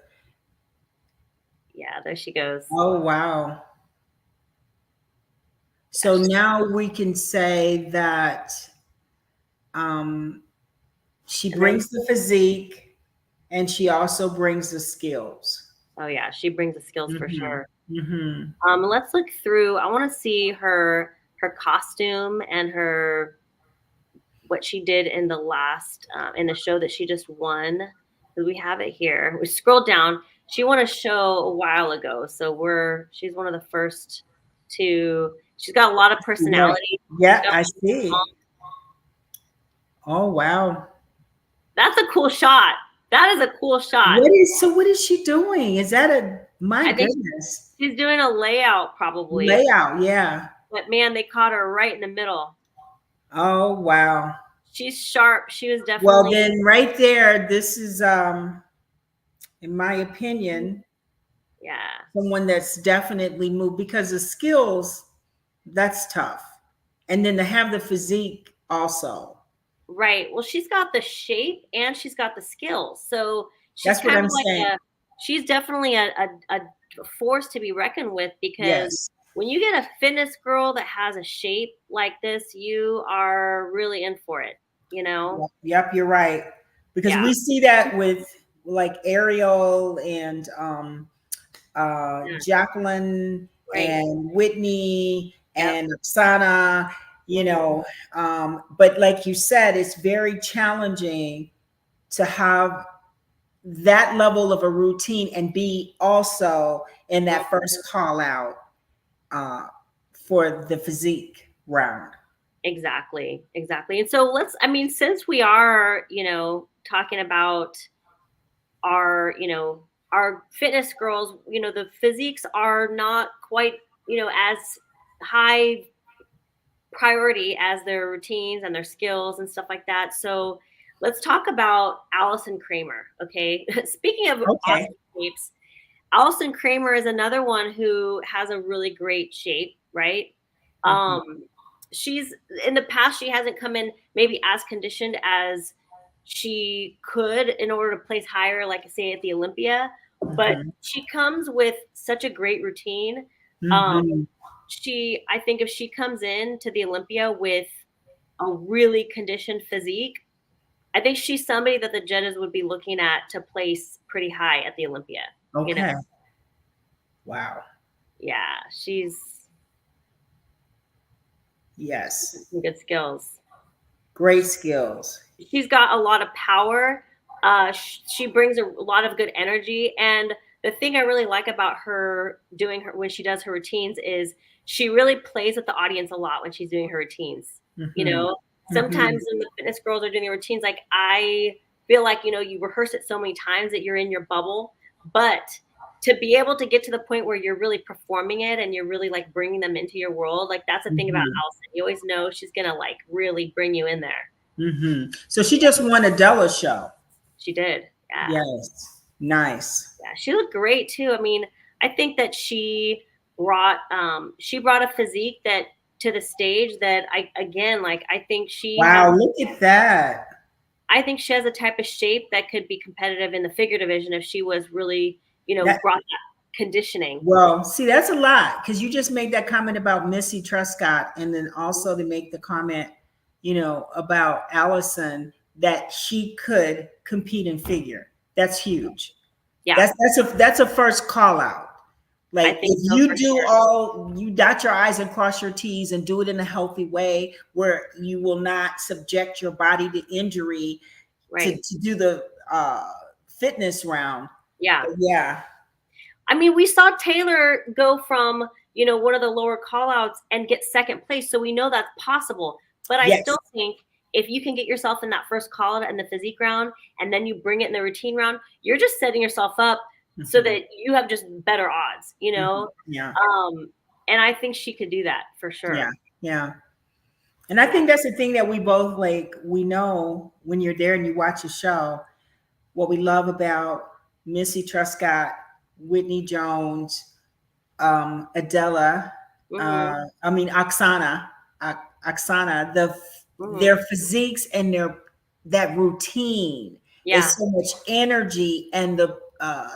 Yeah, there she goes. Oh wow. So now we can say that she brings the physique and she also brings the skills. Oh yeah, she brings the skills for sure. Let's look through. I want to see her costume and what she did in the last in the show that she just won. We have it here. We scrolled down. She won a show a while ago, so she's one of the first to. She's got a lot of personality. Yeah, I see. Oh wow, that's a cool shot. That is a cool shot. What is she doing? Is that my goodness? She's doing a layout, probably. Layout, yeah. But man, they caught her right in the middle. Oh wow. She's sharp. She was definitely. Well, then right there, this is in my opinion, someone that's definitely moved, because the skills, that's tough. And then to have the physique also. Right. Well, she's got the shape and she's got the skills. So she's kind of like she's definitely a force to be reckoned with, because when you get a fitness girl that has a shape like this, you are really in for it, Yep, you're right. Because we see that with like Ariel and Jacqueline and Whitney and Oksana, but like you said, it's very challenging to have that level of a routine and be also in that first call out for the physique round. Exactly. And so since we are, talking about our fitness girls, the physiques are not quite, as high priority as their routines and their skills and stuff like that. So let's talk about Allison Kramer. Okay. Speaking of awesome shapes, Allison Kramer is another one who has a really great shape, right? She's in the past, she hasn't come in maybe as conditioned as she could in order to place higher, like I say at the Olympia, but she comes with such a great routine. I think if she comes in to the Olympia with a really conditioned physique, I think she's somebody that the judges would be looking at to place pretty high at the Olympia. Okay. You know? Wow. Yeah, she's some good skills. Great skills. She's got a lot of power. She brings a lot of good energy, and the thing I really like about her when she does her routines is she really plays with the audience a lot when she's doing her routines. You know, sometimes when the fitness girls are doing their routines, like I feel like, you know, you rehearse it so many times that you're in your bubble, but to be able to get to the point where you're really performing it and you're really like bringing them into your world, like that's the thing about Allison. You always know she's gonna like really bring you in there. So she just won Adela's show. She did. Yeah. Yes. Nice. Yeah, she looked great too. I mean, I think that she brought a physique that to the stage that I think she look at that. I think she has a type of shape that could be competitive in the figure division if she was really, you know, brought that conditioning. Well, see, that's a lot because you just made that comment about Missy Truscott, and then also to make the comment, you know, about Allison that she could compete in figure. That's huge. Yeah, that's a first call out. Like if you do you dot your I's and cross your T's and do it in a healthy way where you will not subject your body to injury to do the fitness round. Yeah. I mean, we saw Taylor go from, you know, one of the lower call outs and get second place. So we know that's possible. But I still think if you can get yourself in that first call out in the physique round and then you bring it in the routine round, you're just setting yourself up so that you have just better odds, you know? Yeah. And I think she could do that for sure. Yeah. Yeah. And I think that's the thing that we both like, we know when you're there and you watch a show, what we love about Missy Truscott, Whitney Jones, Adela, Oksana, their physiques and that routine is so much energy, and the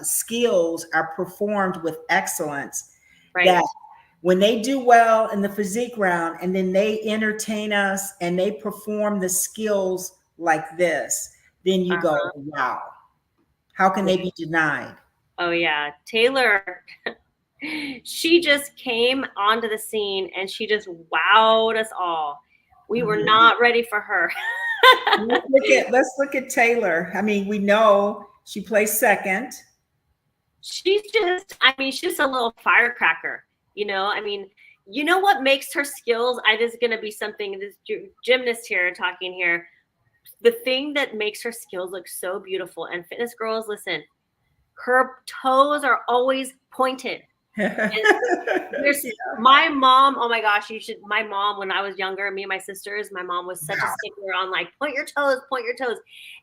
skills are performed with excellence. That when they do well in the physique round and then they entertain us and they perform the skills like this, then you go, wow, how can they be denied? Oh yeah, Taylor, she just came onto the scene and she just wowed us all. We were not ready for her. Let's look at Taylor. I mean, we know she placed second. She's just a little firecracker, you know? I mean, you know what makes her skills? This is going to be something, this gymnast here talking here. The thing that makes her skills look so beautiful, and fitness girls, listen, her toes are always pointed. My mom, oh my gosh, my mom, when I was younger, me and my sisters, my mom was such a stickler on like, point your toes.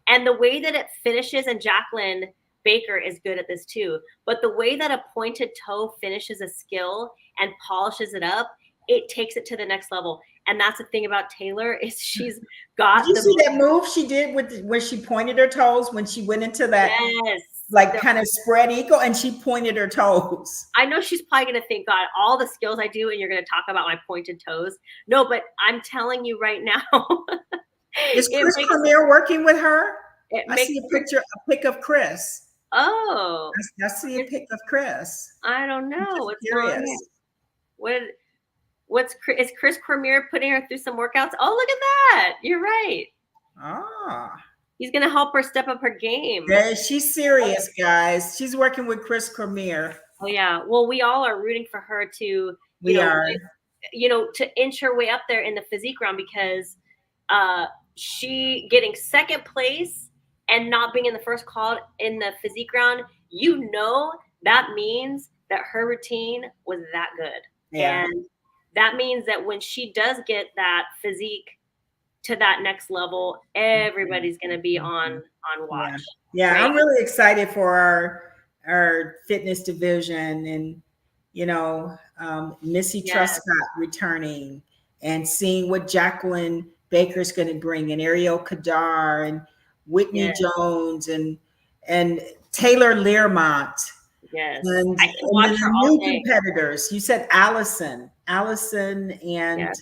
And the way that it finishes, and Jacqueline Baker is good at this too, but the way that a pointed toe finishes a skill and polishes it up, it takes it to the next level. And that's the thing about Taylor is she's got. Did you see that move she did when she pointed her toes when she went into that? Yes. Like kind of spread eagle, and she pointed her toes. I know she's probably going to think, God, all the skills I do, and you're going to talk about my pointed toes. No, but I'm telling you right now. Is Chris Cormier working with her? I see a pic of Chris. Oh. I see a pic of Chris. I don't know. What's going on? Is Chris Cormier putting her through some workouts? Oh, look at that. You're right. He's going to help her step up her game. Yeah, she's serious, guys. She's working with Chris Cormier. Oh, yeah. Well, we all are rooting for her to, to inch her way up there in the physique round, because she getting second place and not being in the first call in the physique round, you know, that means that her routine was that good. Yeah. And that means that when she does get that physique to that next level, everybody's going to be on watch. Yeah. Right? I'm really excited for our fitness division, and Missy Truscott returning, and seeing what Jacqueline Baker's going to bring, and Ariel Kadar, and Whitney Yes. Jones and Taylor Learmont. Yes. And I can then watch the her all new day. competitors. You said Allison, and Yes.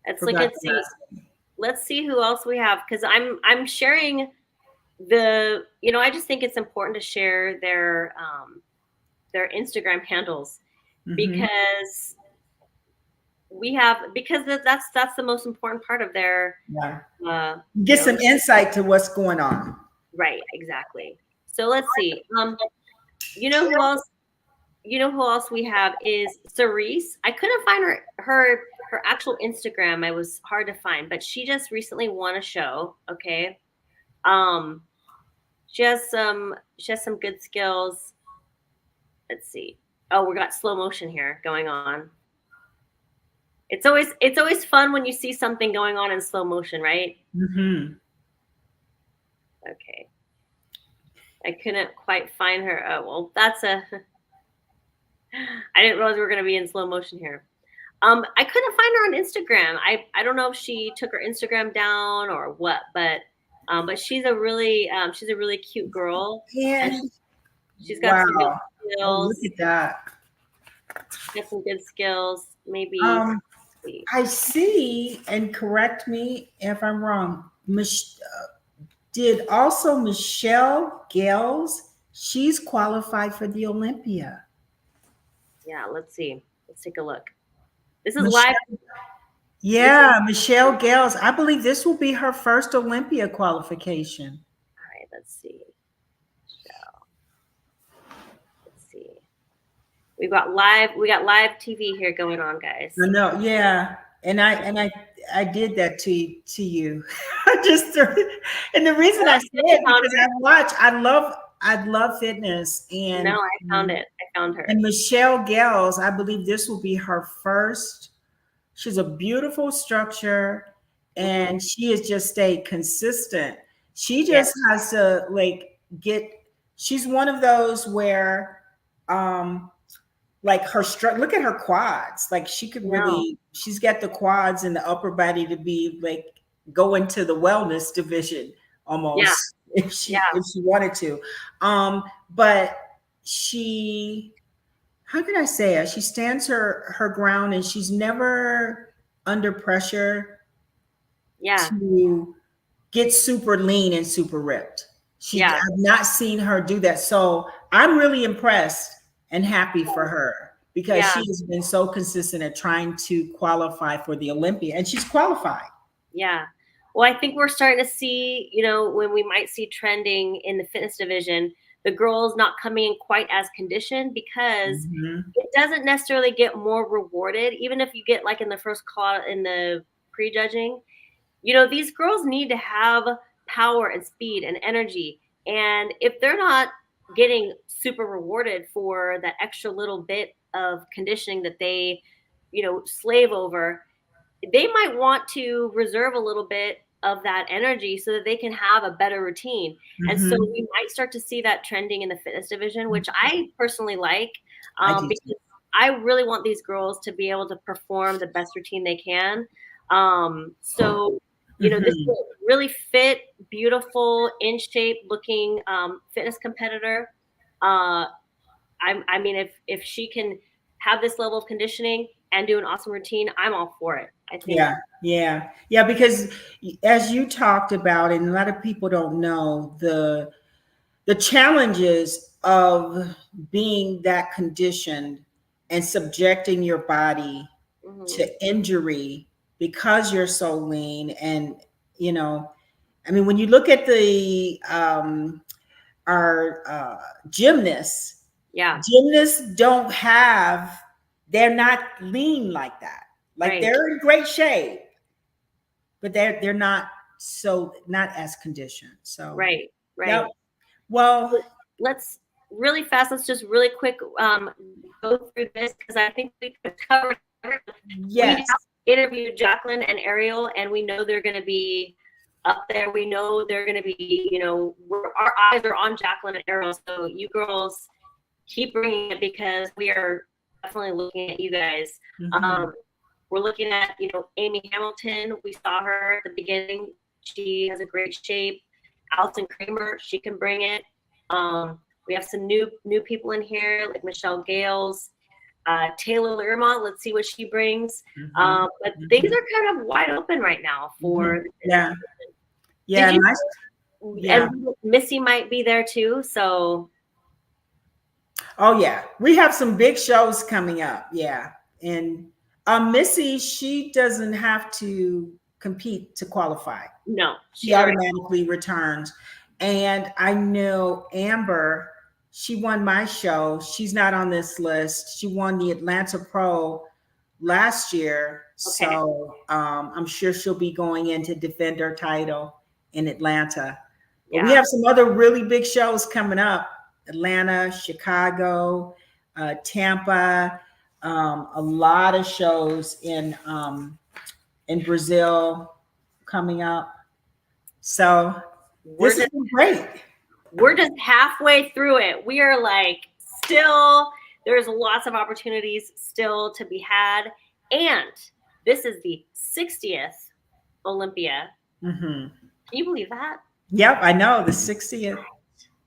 Let's look forgot and the see. last name. Let's see who else we have, because I'm sharing the, I just think it's important to share their Instagram handles, because that's the most important part of their Get some insight to what's going on. Right, exactly. So let's see. You know who else? You know who else we have is Cerise. I couldn't find her actual Instagram. It was hard to find, but she just recently won a show. Okay. She has some good skills. Let's see. Oh, we got slow motion here going on. It's always fun when you see something going on in slow motion, right? Okay. I couldn't quite find her. Oh, well, I didn't realize we were going to be in slow motion here. I couldn't find her on Instagram. I don't know if she took her Instagram down or what, but she's a really cute girl. And she's got some good skills. Oh, look at that. Got some good skills. Maybe. I see, and correct me if I'm wrong. Did also Michelle Gales? She's qualified for the Olympia. Yeah, let's see. Let's take a look. This is live. Yeah, Michelle Gales. I believe this will be her first Olympia qualification. All right, let's see. Let's see. We got live TV here going on, guys. I know, yeah. And I did that to you. And the reason I said it because I love fitness, and no, I found it. I found her. And Michelle Gales, I believe this will be her first. She's a beautiful structure, and she has just stayed consistent. She just has to she's one of those where like look at her quads. Like she could she's got the quads and the upper body to be like go into the wellness division almost if she wanted to. But she, how can I say it? She stands her ground, and she's never under pressure to get super lean and super ripped. I've not seen her do that. So I'm really impressed and happy for her, because she has been so consistent at trying to qualify for the Olympia, and she's qualified. Yeah. Well, I think we're starting to see, when we might see trending in the fitness division, the girls not coming in quite as conditioned, because it doesn't necessarily get more rewarded. Even if you get like in the first call in the prejudging, these girls need to have power and speed and energy. And if they're not getting super rewarded for that extra little bit of conditioning that they, slave over, they might want to reserve a little bit of that energy so that they can have a better routine. And so we might start to see that trending in the fitness division, which I personally like, because I really want these girls to be able to perform the best routine they can. So, this is a really fit, beautiful, in shape looking fitness competitor. I mean, if she can have this level of conditioning and do an awesome routine, I'm all for it. I think. Yeah. Because as you talked about, and a lot of people don't know the challenges of being that conditioned and subjecting your body to injury because you're so lean. And I mean, when you look at the our gymnasts, they're not lean like that. Like they're in great shape, but they're not as conditioned. So right. Yep. Well, let's just really quick go through this, because I think we could cover everything. Yes. We interviewed Jacqueline and Ariel, and we know they're going to be up there. We know they're going to be, our eyes are on Jacqueline and Ariel. So you girls keep bringing it, because we are definitely looking at you guys. We're looking at, you know, Amy Hamilton. We saw her at the beginning. She has a great shape. Allison Kramer, she can bring it. We have some new people in here, like Michelle Gales, Taylor Learmont. Let's see what she brings. But things are kind of wide open right now for yeah. And Missy might be there too. So oh yeah, we have some big shows coming up. Yeah. And Missy, she doesn't have to compete to qualify. No, she automatically returns. And I know Amber, she won my show. She's not on this list. She won the Atlanta Pro last year. Okay. So I'm sure she'll be going in to defend her title in Atlanta. Yeah. But we have some other really big shows coming up. Atlanta, Chicago, Tampa, a lot of shows in Brazil coming up. So this is great. We're just halfway through it. We are like still, there's lots of opportunities still to be had. And this is the 60th Olympia. Can you believe that? Yep, I know, the 60th.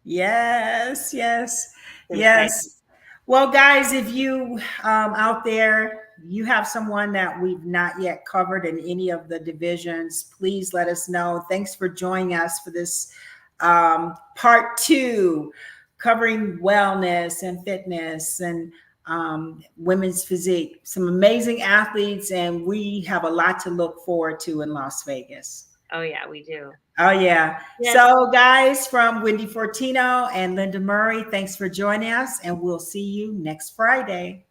Yes, yes, yes. Well, guys, if you out there, you have someone that we've not yet covered in any of the divisions, please let us know. Thanks for joining us for this part 2, covering wellness and fitness and women's physique. Some amazing athletes, and we have a lot to look forward to in Las Vegas. Oh yeah, we do. Oh yeah. Yes. So guys, from Wendy Fortino and Lenda Murray, thanks for joining us, and we'll see you next Friday.